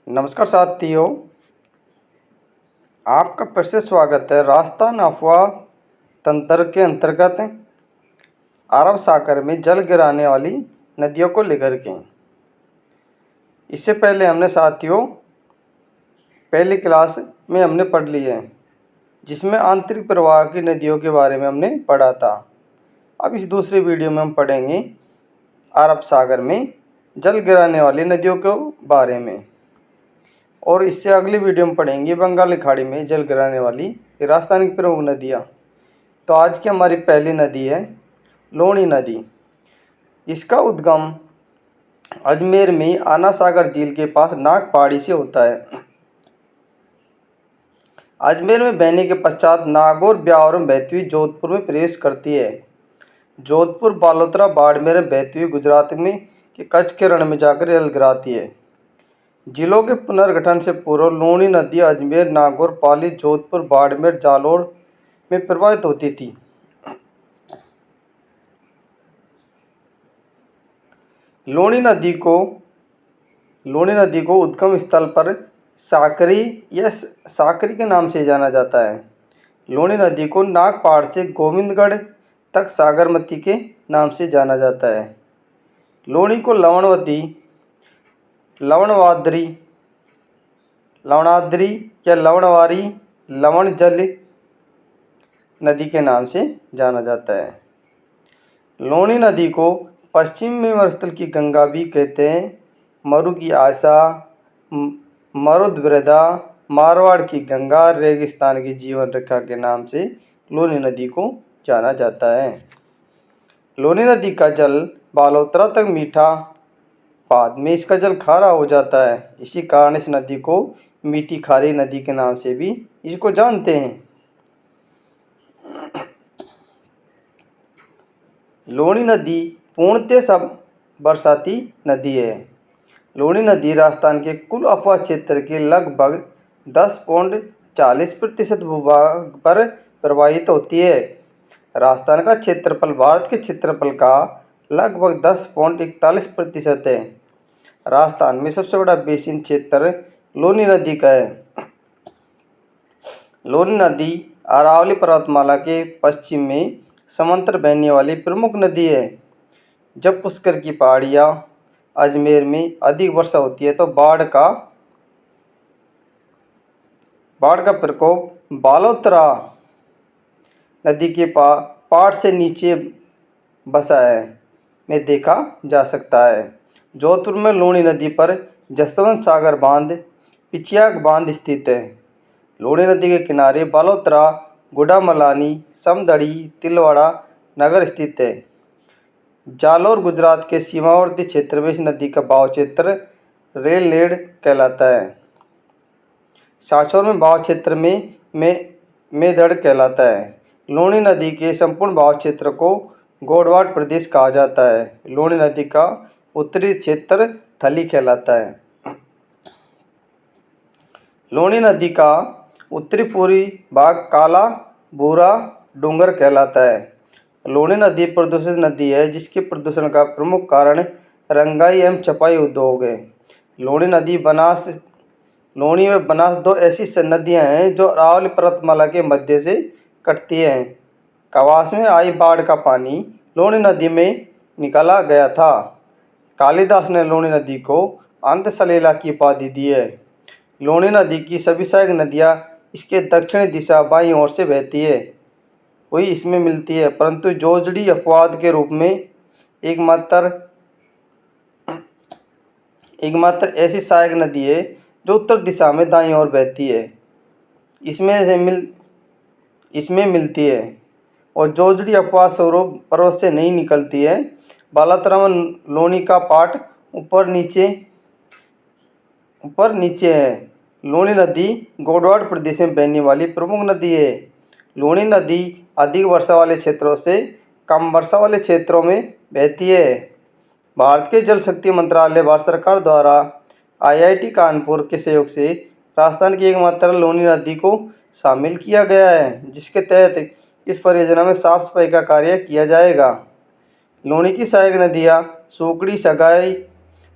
नमस्कार साथियों, आपका फिर से स्वागत है। राजस्थान अफवाह तंत्र के अंतर्गत अरब सागर में जल गिराने वाली नदियों को लेकर के। इससे पहले हमने साथियों पहली क्लास में हमने पढ़ ली है, जिसमें आंतरिक प्रवाह की नदियों के बारे में हमने पढ़ा था। अब इस दूसरी वीडियो में हम पढ़ेंगे अरब सागर में जल गिराने वाली नदियों के बारे में, और इससे अगली वीडियो में पढ़ेंगे बंगाल की खाड़ी में जल गिराने वाली राजस्थान की प्रमुख नदियाँ। तो आज की हमारी पहली नदी है लूणी नदी। इसका उद्गम अजमेर में आना सागर झील के पास नाग पहाड़ी से होता है। अजमेर में बहने के पश्चात नागौर, ब्यावर में बहती हुई जोधपुर में प्रवेश करती है। जोधपुर, बालोतरा, बाड़मेर में बहती हुई गुजरात में के कच्छ के रण में जाकर जल गिराती है। जिलों के पुनर्गठन से पूर्व लूणी नदी अजमेर, नागौर, पाली, जोधपुर, बाड़मेर, जालोर में प्रवाहित होती थी। लूणी नदी को उद्गम स्थल पर साकरी या साकरी के नाम से जाना जाता है। लूणी नदी को नाग पहाड़ से गोविंदगढ़ तक सागरमती के नाम से जाना जाता है। लूणी को लवणाद्री या लवणवारी, लवण जल नदी के नाम से जाना जाता है। लूणी नदी को पश्चिम में मरुस्थल की गंगा भी कहते हैं। मरु की आशा, मरुद्वृदा, मारवाड़ की गंगा, रेगिस्तान की जीवन रेखा के नाम से लूणी नदी को जाना जाता है। लूणी नदी का जल बालोतरा तक मीठा, बाद में इसका जल खारा हो जाता है। इसी कारण इस नदी को मीठी खारी नदी के नाम से भी इसको जानते हैं। लूणी नदी पूर्णतः सब बरसाती नदी है। लूणी नदी राजस्थान के कुल अफवाह क्षेत्र के लगभग 10.40% भूभाग पर प्रवाहित होती है। राजस्थान का क्षेत्रफल भारत के क्षेत्रफल का लगभग 10.41% है। राजस्थान में सबसे बड़ा बेसिन क्षेत्र लूणी नदी का है। लूणी नदी अरावली पर्वतमाला के पश्चिम में समांतर बहने वाली प्रमुख नदी है। जब पुष्कर की पहाड़ियाँ अजमेर में अधिक वर्षा होती है तो बाढ़ का प्रकोप बालोतरा नदी के पहाड़ से नीचे बसा है में देखा जा सकता है। जोधपुर में लूणी नदी पर जसवंत सागर बांध, पिचियाक बांध स्थित है। लूणी नदी के किनारे बालोतरा, गुड़ामलानी, समदड़ी, तिलवाड़ा नगर स्थित है। जालोर गुजरात के सीमावर्ती क्षेत्र में इस नदी का बहाव क्षेत्र रेलनेड कहलाता है। सांचौर में बहाव क्षेत्र में मेदड़ कहलाता है। लूणी नदी के संपूर्ण बहाव क्षेत्र को गोडवाट प्रदेश कहा जाता है। लूणी नदी का उत्तरी क्षेत्र थली कहलाता है। लूणी नदी का उत्तरी पूर्वी भाग काला भूरा डूंगर कहलाता है। लूणी नदी प्रदूषित नदी है, जिसके प्रदूषण का प्रमुख कारण रंगाई एवं छपाई उद्योग है। लूणी व बनास दो ऐसी नदियां हैं जो अरावली पर्वतमाला के मध्य से कटती हैं। कवास में आई बाढ़ का पानी लूणी नदी में निकाला गया था। कालिदास ने लूणी नदी को अंतसलीला की उपाधि दी है। लूणी नदी की सभी सहायक नदियाँ इसके दक्षिणी दिशा बाईं ओर से बहती है हुई इसमें मिलती है, परंतु जोजड़ी अपवाद के रूप में एकमात्र ऐसी सहायक नदी है जो उत्तर दिशा में दाईं ओर बहती है, इसमें मिलती है, और जोजड़ी अपवाद स्वरूप पर्वत से नहीं निकलती है। बालोतरा में लूणी का पाट ऊपर नीचे है। लूणी नदी गोडवाट प्रदेश में बहने वाली प्रमुख नदी है। लूणी नदी अधिक वर्षा वाले क्षेत्रों से कम वर्षा वाले क्षेत्रों में बहती है। भारत के जल शक्ति मंत्रालय, भारत सरकार द्वारा IIT कानपुर के सहयोग से राजस्थान की एकमात्र लूणी नदी को शामिल किया गया है, जिसके तहत इस परियोजना में साफ सफाई का कार्य किया जाएगा। लूणी की सहायक नदियाँ सुकड़ी, सगाई,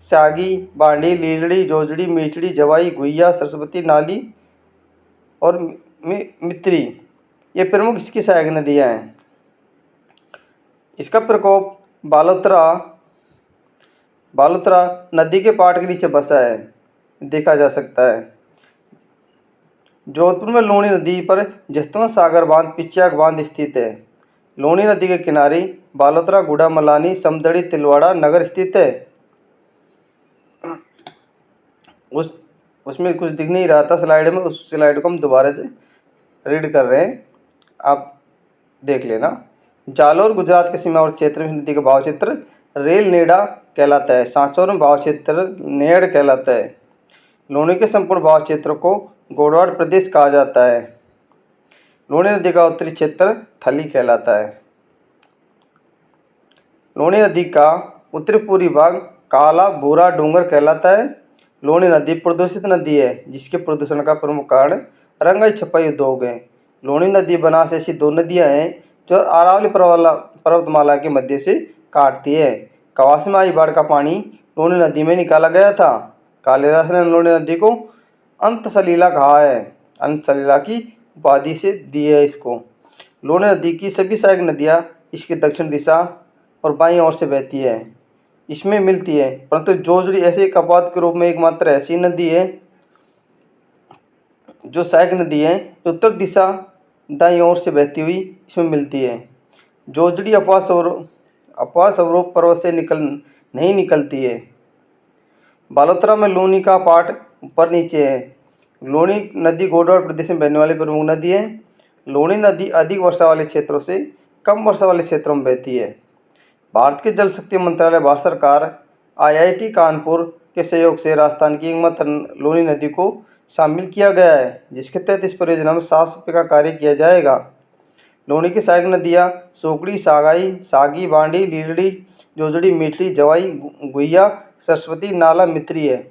सागी, बांडी, लीलड़ी, जोजड़ी, मीठड़ी, जवाई, गुइया, सरस्वती, नाली और मित्री ये प्रमुख इसकी सहायक नदियाँ हैं। इसका प्रकोप बालोतरा नदी के पाट के नीचे बसा है, देखा जा सकता है। जोधपुर में लूणी नदी पर जसवंत सागर बांध, पिच्याक बांध स्थित है। लूणी नदी के किनारे बालोतरा, गुड़ामलानी, समदड़ी, तिलवाड़ा नगर स्थित है। उसमें कुछ दिख नहीं रहा था स्लाइड में, उस स्लाइड को हम दोबारा से रीड कर रहे हैं, आप देख लेना। जालोर गुजरात के सीमावर्ती क्षेत्र में नदी का भाव क्षेत्र रेल नेड़ा कहलाता है। सांचौर में भाव क्षेत्र नेड़ कहलाता है। लूणी के संपूर्ण भाव क्षेत्र को गोडवाड़ प्रदेश कहा जाता है। लूणी नदी का उत्तरी क्षेत्र थली कहलाता है। लूणी नदी का उत्तरी पूर्वी भाग काला भूरा डूंगर कहलाता है। लूणी नदी प्रदूषित नदी है, जिसके प्रदूषण का प्रमुख कारण रंगाई छपाई उद्योग है। लूणी नदी बनास ऐसी दो नदियां हैं जो अरावली पर्वतमाला के मध्य से काटती है। कवासी में आई बाढ़ का पानी लूणी नदी में निकाला गया था। कालिदास ने लूणी नदी को अंतसलीला कहा है, अंतसलीला की उपाधि से दी है इसको। लूणी नदी की सभी सहायक नदियाँ इसकी दक्षिण दिशा और बाईं ओर से बहती है, इसमें मिलती है, परंतु जोजड़ी ऐसे एक अपवाद के रूप में एकमात्र ऐसी नदी है जो सहायक नदी है, जो उत्तर दिशा दाईं ओर से बहती हुई इसमें मिलती है। जोजड़ी अपवाद स्वरूप पर्वत से नहीं निकलती है। बालोतरा में लूनी का पाट ऊपर नीचे है। लूनी नदी गोडवाड़ प्रदेश में बहने वाली प्रमुख नदी है। लूनी नदी अधिक वर्षा वाले क्षेत्रों से कम वर्षा वाले क्षेत्रों में बहती है। भारत के जल शक्ति मंत्रालय, भारत सरकार, IIT कानपुर के सहयोग से राजस्थान की एकमात्र लूनी नदी को शामिल किया गया है, जिसके तहत इस परियोजना में 7 रुपये का कार्य किया जाएगा। लूनी की सहायक नदियाँ सोकड़ी, सागी, बांडी, लीलड़ी, जोजड़ी, मीठड़ी, जवाई, गुइया, सरस्वती, नाला, मित्री है।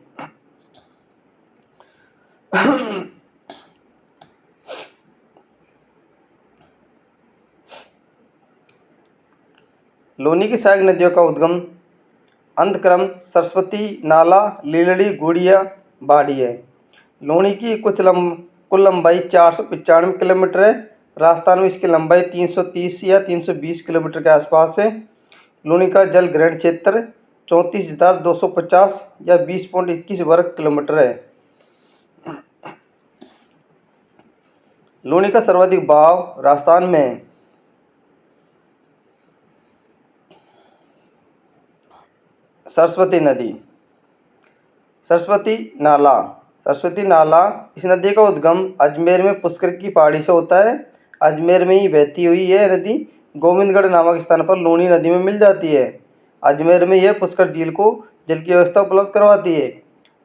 लूनी की सहायक नदियों का उद्गम अंतक्रम सरस्वती, नाला, लीलड़ी, गुड़िया, बाड़ी है। लूनी की कुल लंबाई 495 किलोमीटर है। राजस्थान में इसकी लंबाई 330 या 320 किलोमीटर के आसपास है। लूनी का जल ग्रहण क्षेत्र 34,250 या 20.21 वर्ग किलोमीटर है। लूनी का सर्वाधिक बहाव राजस्थान में है। सरस्वती नदी, सरस्वती नाला इस नदी का उद्गम अजमेर में पुष्कर की पहाड़ी से होता है। अजमेर में ही बहती हुई यह नदी गोविंदगढ़ नामक स्थान पर लूनी नदी में मिल जाती है। अजमेर में यह पुष्कर झील को जल की व्यवस्था उपलब्ध करवाती है।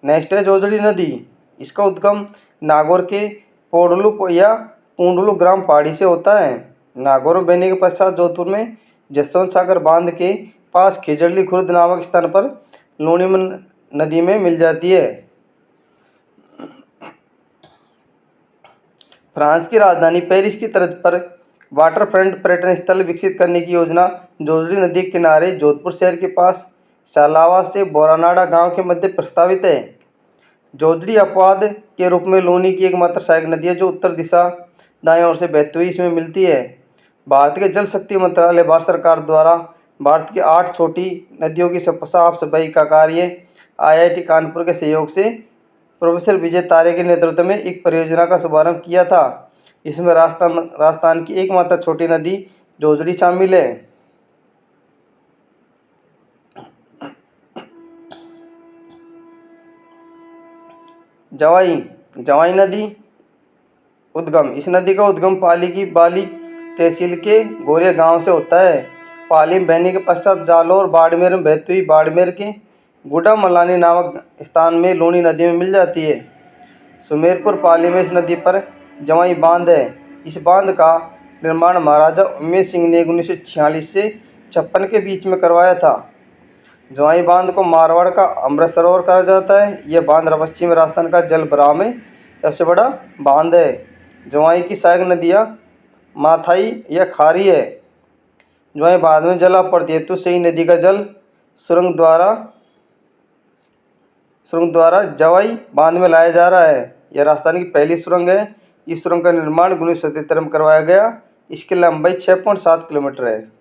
नेक्स्ट है जोजड़ी नदी। इसका उद्गम नागौर के पोडलू या पूंडलू ग्राम पहाड़ी से होता है। नागौर में बहने के पश्चात जोधपुर में जसवंत सागर बांध के पास खिजड़ली खुर्द नामक स्थान पर लूनी नदी में मिल जाती है। फ्रांस की राजधानी पेरिस की तर्ज पर वाटर फ्रंट पर्यटन स्थल विकसित करने की योजना जोजड़ी नदी के किनारे जोधपुर शहर के पास शालावा से बोरानाड़ा गांव के मध्य प्रस्तावित है। जोजड़ी अपवाद के रूप में लूनी की एकमात्र सहायक नदी है जो उत्तर दिशा दाएं ओर से बहती हुई इसमें मिलती है। भारत के जल शक्ति मंत्रालय, भारत सरकार द्वारा भारत की 8 छोटी नदियों की साफ सफाई का कार्य IIT कानपुर के सहयोग से प्रोफेसर विजय तारे के नेतृत्व में एक परियोजना का शुभारंभ किया था। इसमें राजस्थान की एकमात्र छोटी नदी जोजड़ी शामिल है। जवाई नदी उद्गम। इस नदी का उद्गम पाली की बाली तहसील के गोरिया गांव से होता है। पाली में बहने के पश्चात जालोर बाड़मेर में बहती हुई बाड़मेर के गुड़ा मलानी नामक स्थान में लूनी नदी में मिल जाती है। सुमेरपुर पाली में इस नदी पर जवाई बांध है। इस बांध का निर्माण महाराजा उमेश सिंह ने 1946 से 56 के बीच में करवाया था। जवाई बांध को मारवाड़ का अमृत सरोवर कहा जाता है। यह बांध पश्चिम राजस्थान का जल भराव में सबसे बड़ा बांध है। जवाई की सहायक नदियाँ माथाई या खारी है। जवाई बांध में जला पड़ती है तो सही नदी का जल सुरंग द्वारा सुरंग द्वारा जवाई बांध में लाया जा रहा है। यह राजस्थान की पहली सुरंग है। इस सुरंग का निर्माण 1977 में करवाया गया। इसकी लंबाई 6.7 किलोमीटर है।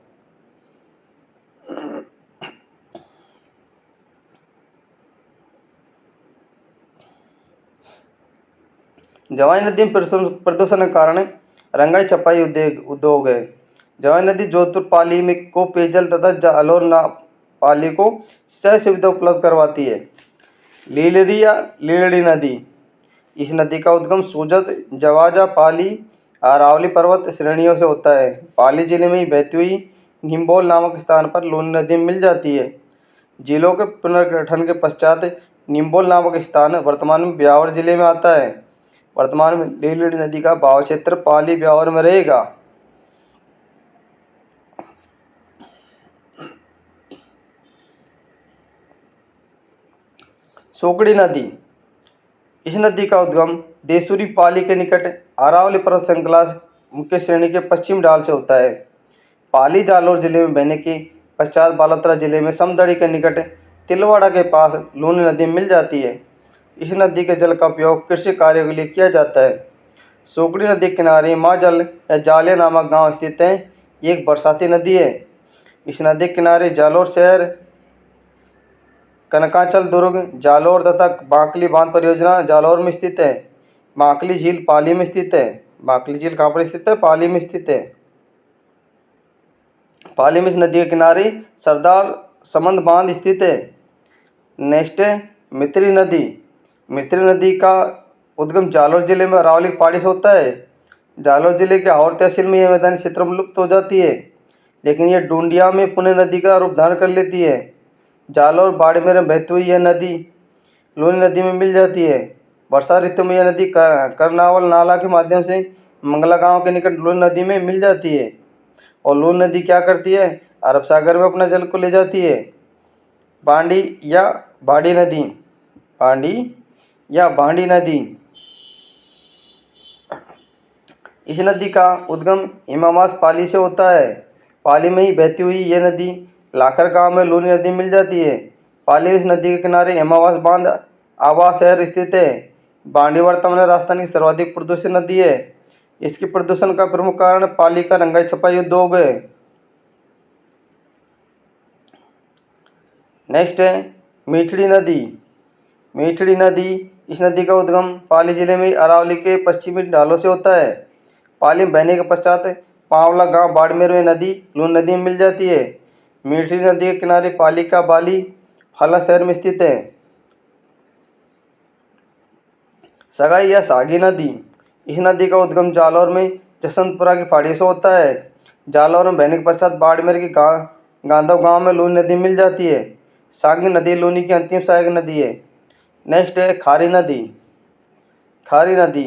जवाई नदी में प्रदूषण के कारण रंगाई छपाई उद्योग है। जवाई नदी जोधपुर पाली में को पेयजल तथा जालौर पाली को सिंचाई सुविधा उपलब्ध करवाती है। लीलड़ी या लीलड़ी नदी, इस नदी का उद्गम सूजत, जवाजा, पाली, अरावली पर्वत श्रेणियों से होता है। पाली जिले में ही बहती हुई निम्बोल नामक स्थान पर लूनी नदी मिल जाती है। जिलों के पुनर्गठन के पश्चात निम्बोल नामक स्थान वर्तमान में ब्यावर जिले में आता है। वर्तमान में लीलड़ी नदी का बहाव क्षेत्र पाली ब्यावर में रहेगा। सोकड़ी नदी, इस नदी का उद्गम देसूरी पाली के निकट अरावली पर्वत श्रृंखला मुख्य श्रेणी के पश्चिम ढाल से होता है। पाली जालौर जिले में बहने के पश्चात बालोतरा जिले में समदड़ी के निकट तिलवाड़ा के पास लूनी नदी मिल जाती है। इस नदी के जल का उपयोग कृषि कार्यों के लिए किया जाता है। सोकड़ी नदी के किनारे माजल या जालिया नामक गांव स्थित है। ये एक बरसाती नदी है। इस नदी के किनारे जालौर शहर, कनकाचल दुर्ग, जालौर तथा बांकली बांध परियोजना जालौर में स्थित है। बांकली झील पाली में स्थित है। बांकली झील कहाँ पर स्थित है? पाली में स्थित है। पाली में इस नदी के किनारे सरदार समंद बांध स्थित है। नेक्स्ट है मित्री नदी। मित्री नदी का उद्गम जालौर जिले में अरावली पहाड़ी से होता है। जालौर जिले के हावड़ तहसील में यह मैदानी क्षेत्र में लुप्त हो जाती है, लेकिन यह डूंडिया में पुणे नदी का रूप धारण कर लेती है। जालौर बाड़मेर में बहती हुई यह नदी लूनी नदी में मिल जाती है। वर्षा ऋतु में यह नदी करनावल नाला के माध्यम से मंगला गांव के निकट लूनी नदी में मिल जाती है। और लूनी नदी क्या करती है? अरब सागर में अपना जल को ले जाती है। बांडी या बाड़ी नदी, बांडी या बांडी नदी, इस नदी का उद्गम हिमामास पाली से होता है। पाली में ही बहती हुई यह नदी लाखर गांव में लूनी नदी मिल जाती है। पाली में इस नदी के किनारे हिमावास बांध आवा शहर स्थित है। बांडी वर्तमान में राजस्थान की सर्वाधिक प्रदूषित नदी है। इसकी प्रदूषण का प्रमुख कारण पाली का रंगाई छपाई उद्योग है। नेक्स्ट है मीठड़ी नदी। मीठड़ी नदी, इस नदी का उद्गम पाली जिले में अरावली के पश्चिमी ढालों से होता है। पाली में बहने के पश्चात पावला गांव बाड़मेर में नदी लूनी नदी में मिल जाती है। मीठड़ी नदी के किनारे पाली का बाली फला शहर में स्थित है। सगाई या सागी नदी, इस नदी का उद्गम जालौर में जसवंतपुरा की पहाड़ी से होता है। जालौर में बहने के पश्चात बाड़मेर के गांधव गांव में लूनी नदी मिल जाती है। सागी नदी लूनी की अंतिम सहायक नदी है। नेक्स्ट है खारी नदी। खारी नदी,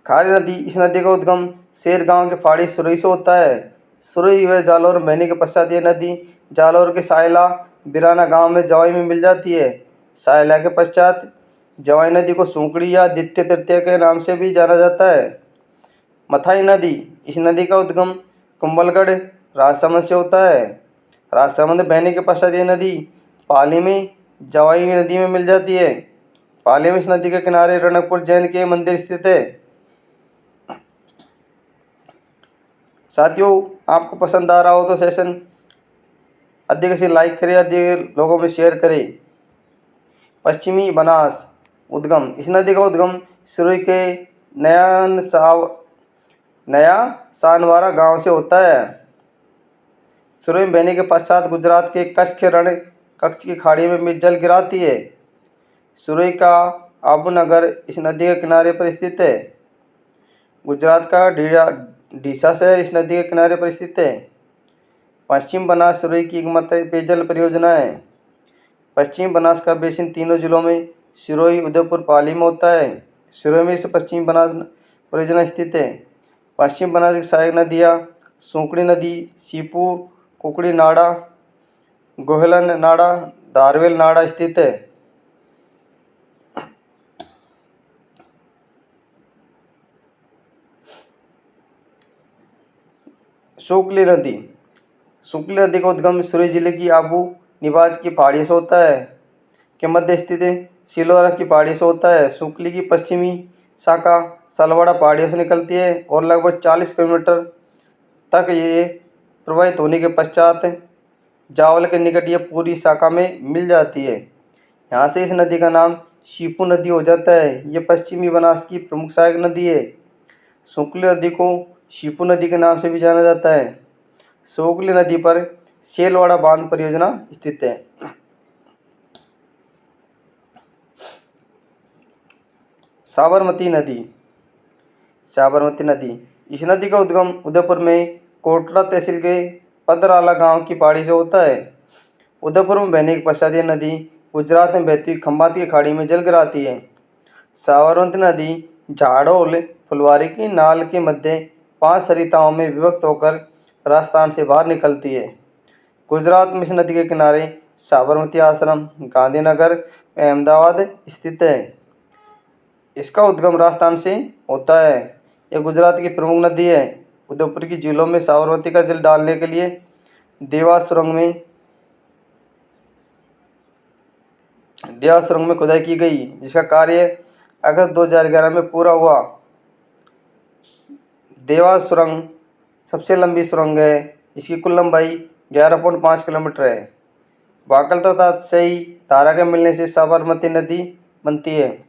खारी नदी, इस नदी का उद्गम शेर गांव के पहाड़ी सुरई से होता है। सुरई व जालौर में बहने के पश्चात यह नदी जालौर के सायला बिराना गांव में जवाई में मिल जाती है। सायला के पश्चात जवाई नदी को सूंकड़ी या द्वितीय तृतीय के नाम से भी जाना जाता है। मथाई नदी, इस नदी का उद्गम कुंभलगढ़ राजसमंद से होता है। राजसमंद बहने के पश्चात यह नदी पाली में जवाई नदी में मिल जाती है। पाली में इस नदी के किनारे रणकपुर जैन के मंदिर स्थित है। साथियों, आपको पसंद आ रहा हो तो सेशन अधिक से लाइक करें, अधिक लोगों में शेयर करें। पश्चिमी बनास उद्गम, इस नदी का उद्गम सिरोही के नया सानवारा गांव से होता है। सिरोही में बहने के पश्चात गुजरात के कच्छ के रण कच्छ की खाड़ी में जल गिराती है। सिरोही का आबूनगर इस नदी के किनारे पर स्थित है। गुजरात का डीसा शहर इस नदी के किनारे पर स्थित है। पश्चिम बनास सिरोही की एकमात्र पेयजल परियोजना है। पश्चिम बनास का बेसिन तीनों जिलों में सिरोही, उदयपुर, पाली में होता है। सिरोही में इस पश्चिम बनास परियोजना स्थित है। पश्चिम बनास की सहायक नदियाँ सूंकड़ी नदी, सीपूर, कुकड़ी नाड़ा, गोहेलन नाड़ा, धारवेल नाड़ा स्थित है। शुक्ली नदी, शुक्ली नदी का उद्गम सिरोही जिले की आबू निवाज की पहाड़ी से होता है। के मध्य स्थित है। सिलोरा की पहाड़ी से होता है। सुकली की पश्चिमी शाखा सलवाड़ा पहाड़ियों से निकलती है और लगभग 40 किलोमीटर तक ये प्रवाहित होने के पश्चात जावल के निकट ये पूरी शाखा में मिल जाती है। यहाँ से इस नदी का नाम शीपू नदी हो जाता है। ये पश्चिमी बनास की प्रमुख सहायक नदी है। सुकली नदी को शीपू नदी के नाम से भी जाना जाता है। सुकली नदी पर सेलवाड़ा बांध परियोजना स्थित है। साबरमती नदी। साबरमती नदी, इस नदी का उद्गम उदयपुर में कोटला तहसील के पदराला गांव की पहाड़ी से होता है। उदयपुर में बहने के पश्चात यह नदी गुजरात में बहती हुई खंभात की खाड़ी में जल गिराती है। साबरमती नदी झाड़ोल फुलवारी की नाल के मध्य 5 सरिताओं में विभक्त होकर राजस्थान से बाहर निकलती है। गुजरात में इस नदी के किनारे साबरमती आश्रम, गांधीनगर, अहमदाबाद स्थित है। इसका उद्गम राजस्थान से होता है। यह गुजरात की प्रमुख नदी है। उदयपुर की झीलों में साबरमती का जल डालने के लिए देवास सुरंग में खुदाई की गई, जिसका कार्य अगस्त 2011 में पूरा हुआ। देवास सुरंग सबसे लंबी सुरंग है, जिसकी कुल लंबाई 11.5 किलोमीटर है। वाकल तथा सही धारा के मिलने से साबरमती नदी बनती है।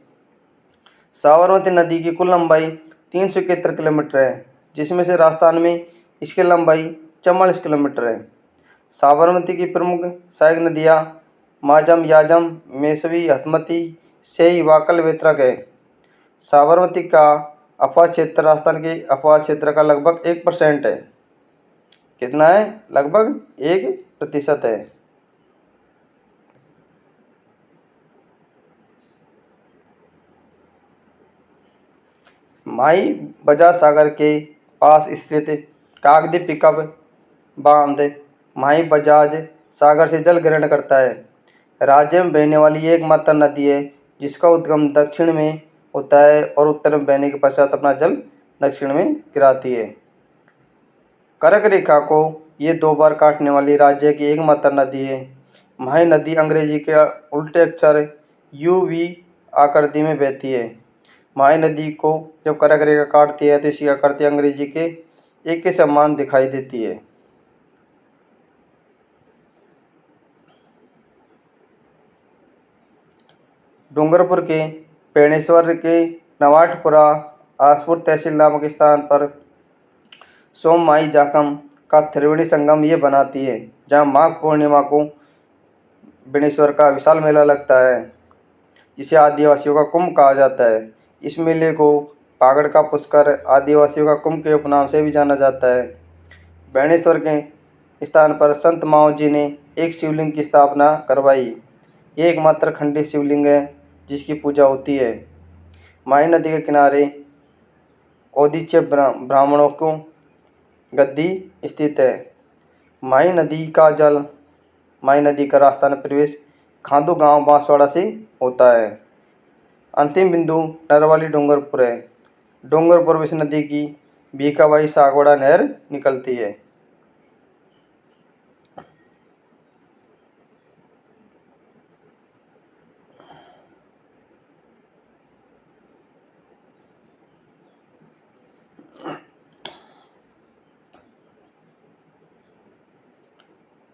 साबरमती नदी की कुल लंबाई 371 किलोमीटर है, जिसमें से राजस्थान में इसकी लंबाई 44 किलोमीटर है। साबरमती की प्रमुख सहायक नदियाँ माजम, याजम, मेसवी, हथमती, सेई, वाकल, वेत्रक है। साबरमती का अपवाह क्षेत्र राजस्थान के अपवाह क्षेत्र का लगभग 1% है। कितना है? लगभग 1% है। माई बजाज सागर के पास स्थित काकदी पिकअप बांध माई बजाज सागर से जल ग्रहण करता है। राज्य में बहने वाली एकमात्र नदी है जिसका उद्गम दक्षिण में होता है और उत्तर में बहने के पश्चात अपना जल दक्षिण में गिराती है। कर्क रेखा को ये 2 बार काटने वाली राज्य की एकमात्र नदी है। माही नदी अंग्रेजी के उल्टे अक्षर UV आकृति में बहती है। माही नदी को जब कर्क रेखा काटती है तो इसकी आकृति अंग्रेजी के एक के समान दिखाई देती है। डूंगरपुर के पेणेश्वर के नवाटपुरा आसपुर तहसील नामक स्थान पर सोम माई जाकम का त्रिवेणी संगम ये बनाती है, जहाँ माघ पूर्णिमा को बेणेश्वर का विशाल मेला लगता है, जिसे आदिवासियों का कुंभ कहा जाता है। इस मेले को पागड़ का पुष्कर, आदिवासियों का कुंभ के उपनाम से भी जाना जाता है। बेणेश्वर के स्थान पर संत माओ जी ने एक शिवलिंग की स्थापना करवाई। ये एकमात्र खंडित शिवलिंग है जिसकी पूजा होती है। माही नदी के किनारे औदीच्य ब्राह्मणों को गद्दी स्थित है। माही नदी का राजस्थान प्रवेश खांदू गांव बांसवाड़ा से होता है। अंतिम बिंदु नरवाली डूंगरपुर है। डूंगरपुर में इस नदी की बीकाबाई सागवाड़ा नहर निकलती है।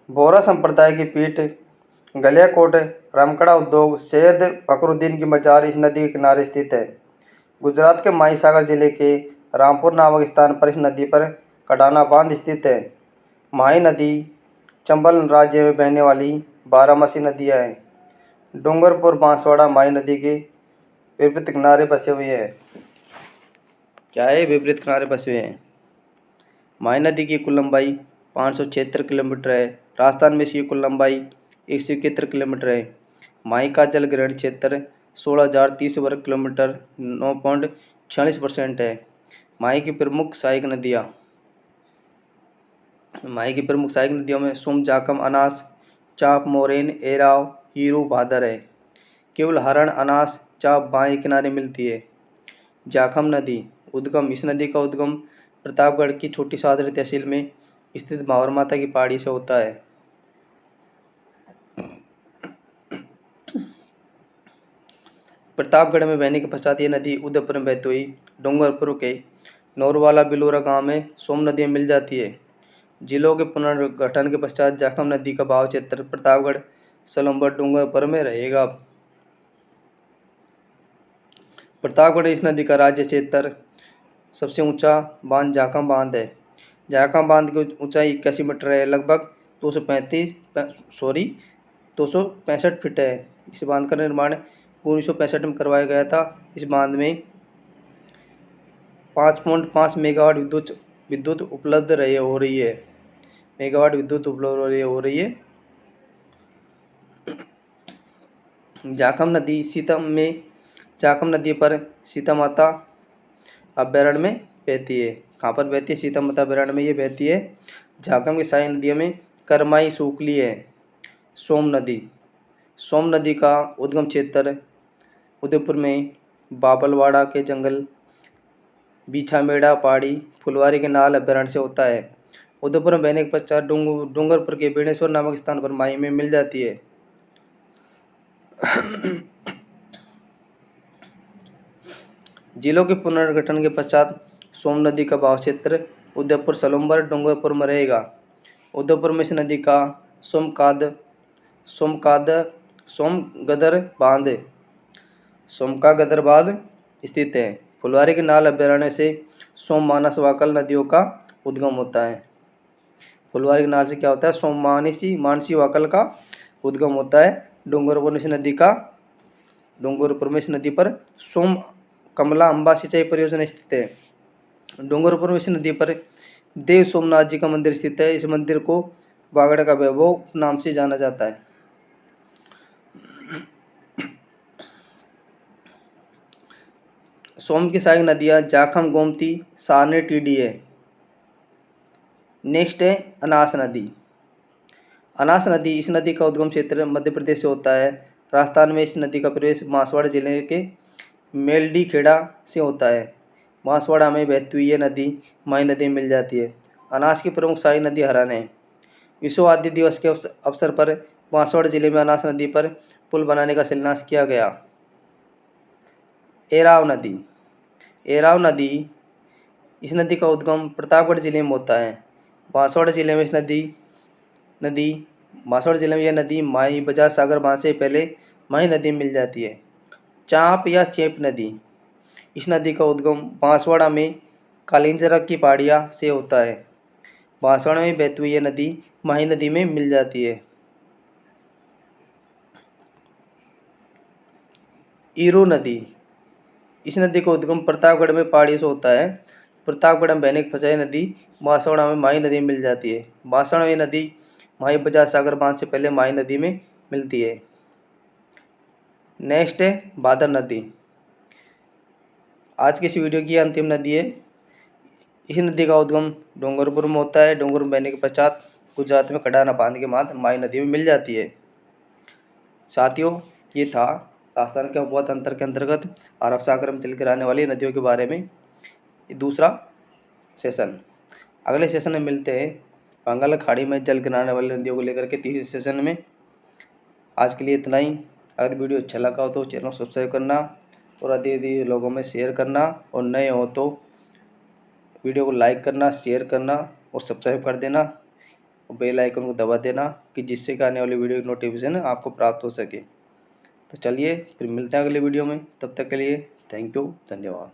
बोहरा संप्रदाय की पीठ गलियाकोट रामकड़ा उद्योग सैयद फखरुद्दीन की मजार इस नदी के किनारे स्थित है। गुजरात के माही सागर जिले के रामपुर नामक स्थान पर इस नदी पर कडाना बांध स्थित है। माही नदी चंबल राज्य में बहने वाली 12मासी नदियाँ हैं। डूंगरपुर बांसवाड़ा माही नदी के विपरीत किनारे बसे हुए हैं। क्या है? विपरीत किनारे बसे हुए हैं। माही नदी की कुल लंबाई 576 किलोमीटर है। राजस्थान में इसकी कुल लंबाई 171 किलोमीटर है। माही का जल ग्रहण क्षेत्र 16,030 वर्ग किलोमीटर 9.46% है। माही की प्रमुख सहायक नदियों में सोम, जाकम, अनास, चाप, मोरेन, एराव, हीरू, भादर है। केवल हरण, अनास, चाप बाएं किनारे मिलती है। जाखम नदी उद्गम इस नदी का उद्गम प्रतापगढ़ की छोटी सादरी तहसील में स्थित भावर माता की पहाड़ी से होता है। प्रतापगढ़ में बहने के पश्चात ये नदी उदयपुर में बहती हुई डूंगरपुर के नौरवाला बिलोरा गांव में सोम नदी में मिल जाती है। जिलों के पुनर्गठन के पश्चात जाखम नदी का बहाव क्षेत्र प्रतापगढ़ सलम्बर डूंगरपुर में रहेगा। प्रतापगढ़ इस नदी का राज्य क्षेत्र सबसे ऊंचा बांध जाखम बांध है। जाखम बांध की ऊंचाई 81 मीटर है, लगभग 265 फीट है। इस बांध का निर्माण 1965 में करवाया गया था। इस बांध में 5.5 मेगावाट विद्युत उपलब्ध हो रही है। मेगावाट विद्युत उपलब्ध हो रही है। जाखम नदी पर सीता माता अभ्यारण्य में बहती है। कहाँ पर बहती है? सीता माता अभ्यारण्य में ये बहती है। जाखम की सहायक नदियों में करमाई सूखली है। सोम नदी का उद्गम क्षेत्र उदयपुर में बाबलवाड़ा के जंगल, बीछामेड़ा पहाड़ी, फुलवारी के नाल अभ्यारण्य से होता है। उदयपुर में बहने के पश्चात डूंगरपुर के बेणेश्वर नामक स्थान पर माई में मिल जाती है। जिलों के पुनर्गठन के पश्चात सोम नदी का बहाव क्षेत्र उदयपुर सलम्बर डूंगरपुर में रहेगा। उदयपुर में इस नदी का सोमकागदर बांध स्थित है। फुलवारी के नाल अभ्यारण्य से सोम मानस वाकल नदियों का उद्गम होता है। फुलवारी के नाल से क्या होता है? सोम मानसी वाकल का उद्गम होता है। डूंगरपुर में इस नदी पर सोम कमला अम्बा सिंचाई परियोजना स्थित है। डूंगरपुर में इस नदी पर देव सोमनाथ जी का मंदिर स्थित है। इस मंदिर को बागड़ का वैभव नाम से जाना जाता है। सोम की सहायक नदियां जाखम, गोमती, सारनी, टीडी है। नेक्स्ट है अनास नदी। इस नदी का उद्गम क्षेत्र मध्य प्रदेश से होता है। राजस्थान में इस नदी का प्रवेश बांसवाड़ा जिले के मेलडी खेड़ा से होता है। बांसवाड़ा में बहती हुई ये नदी माई नदी में मिल जाती है। अनास की प्रमुख सहायक नदी हरन है। विश्व आदिवासी दिवस के अवसर पर बांसवाड़ा जिले में अनास नदी पर पुल बनाने का शिलान्यास किया गया। एराव नदी इस नदी का उद्गम प्रतापगढ़ जिले में होता है। बांसवाड़ा जिले में यह नदी माई बजाज सागर बांध से पहले माई नदी में मिल जाती है। चांप या चेप नदी इस नदी का उद्गम बांसवाड़ा में कालिंजरा की पहाड़ियाँ से होता है। बांसवाड़ा में बहती हुई यह नदी माही नदी में मिल जाती है। ईरो नदी इस नदी का उद्गम प्रतापगढ़ में पहाड़ियों से होता है। प्रतापगढ़ में बहने की पचाई नदी बांसवाड़ा में माही नदी में मिल जाती है। बांसवाड़ा में नदी माही बजाज सागर बांध से पहले माही नदी में मिलती है। नेक्स्ट है भादर नदी। आज की इस वीडियो की अंतिम नदी है। इस नदी का उद्गम डूंगरपुर में होता है। डूंगरपुर में बहने के पश्चात गुजरात में कडाना बांध के माध्यम माही नदी में मिल जाती है। साथियों, ये था राजस्थान के उपवत अंतर के अंतर्गत अरब सागर में चलकर आने वाली नदियों के बारे में दूसरा सेशन। अगले सेशन में मिलते हैं बंगाल खाड़ी में जल गिराने वाली नदियों को लेकर के तीसरे सेशन में। आज के लिए इतना ही। अगर वीडियो अच्छा लगा हो तो चैनल सब्सक्राइब करना और अधिक लोगों में शेयर करना, और नए हो तो वीडियो को लाइक करना, शेयर करना और सब्सक्राइब कर देना और बेल आइकन को दबा देना कि जिससे कि आने वाली वीडियो की नोटिफिकेशन आपको प्राप्त हो सके। तो चलिए फिर मिलते हैं अगले वीडियो में। तब तक के लिए थैंक यू, धन्यवाद।